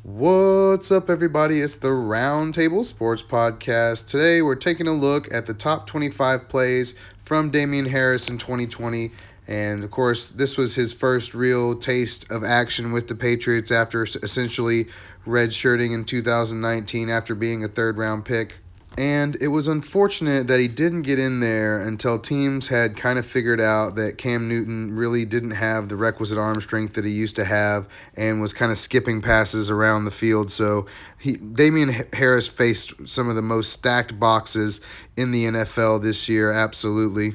What's up, everybody? It's the Roundtable Sports Podcast. Today, we're taking a look at the top 25 plays from Damien Harris in 2020. And of course, this was his first real taste of action with the Patriots after essentially redshirting in 2019 after being a third-round pick. And it was unfortunate that he didn't get in there until teams had kind of figured out that Cam Newton really didn't have the requisite arm strength that he used to have and was kind of skipping passes around the field. So Damien Harris faced some of the most stacked boxes in the NFL this year, absolutely.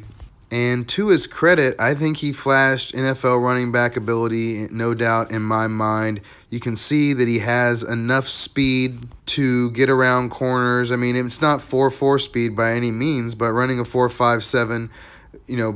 And to his credit, I think he flashed NFL running back ability, no doubt in my mind. You can see that he has enough speed to get around corners. I mean, it's not 4.4 speed by any means, but running a 4.57,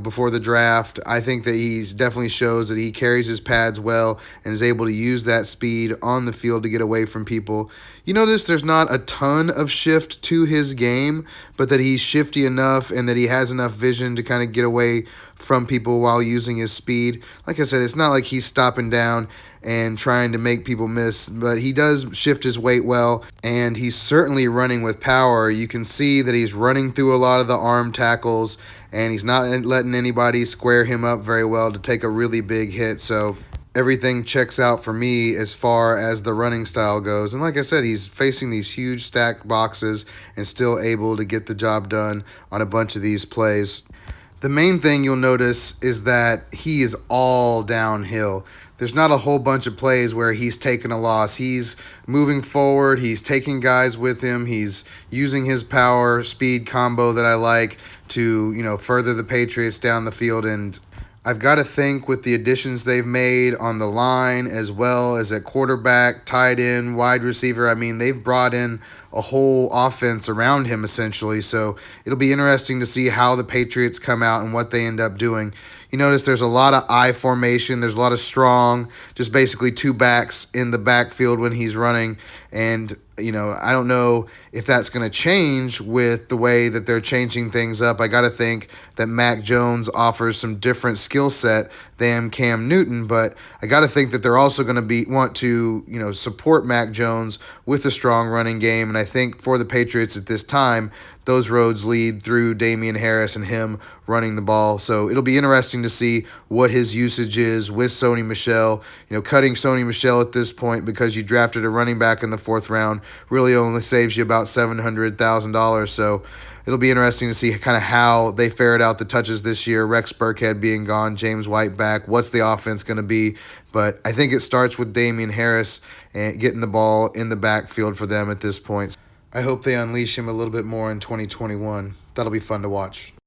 before the draft, I think that he's definitely shows that he carries his pads well and is able to use that speed on the field to get away from people. You notice there's not a ton of shift to his game, but that he's shifty enough and that he has enough vision to kind of get away from people while using his speed. Like I said, it's not like he's stopping down and trying to make people miss, but he does shift his weight well, and he's certainly running with power. You can see that he's running through a lot of the arm tackles, and he's not letting anybody square him up very well to take a really big hit. So everything checks out for me as far as the running style goes. And like I said, he's facing these huge stacked boxes and still able to get the job done on a bunch of these plays. The main thing you'll notice is that he is all downhill. There's not a whole bunch of plays where he's taking a loss. He's moving forward. He's taking guys with him. He's using his power speed combo that I like to, further the Patriots down the field. And I've got to think with the additions they've made on the line as well as at quarterback, tight end, wide receiver, I mean, they've brought in a whole offense around him essentially. So it'll be interesting to see how the Patriots come out and what they end up doing. You notice there's a lot of I formation. There's a lot of strong, just basically two backs in the backfield when he's running. And, I don't know if that's going to change with the way that they're changing things up. I got to think that Mac Jones offers some different skill set than Cam Newton, but I got to think that they're also going to want to, support Mac Jones with a strong running game. And I think for the Patriots at this time, those roads lead through Damien Harris and him running the ball. So it'll be interesting to see what his usage is with Sony Michel. Cutting Sony Michel at this point because you drafted a running back in the fourth round really only saves you about $700,000. So it'll be interesting to see kind of how they ferret out the touches this year. Rex Burkhead being gone, James White back. What's the offense going to be? But I think it starts with Damien Harris and getting the ball in the backfield for them at this point. I hope they unleash him a little bit more in 2021. That'll be fun to watch.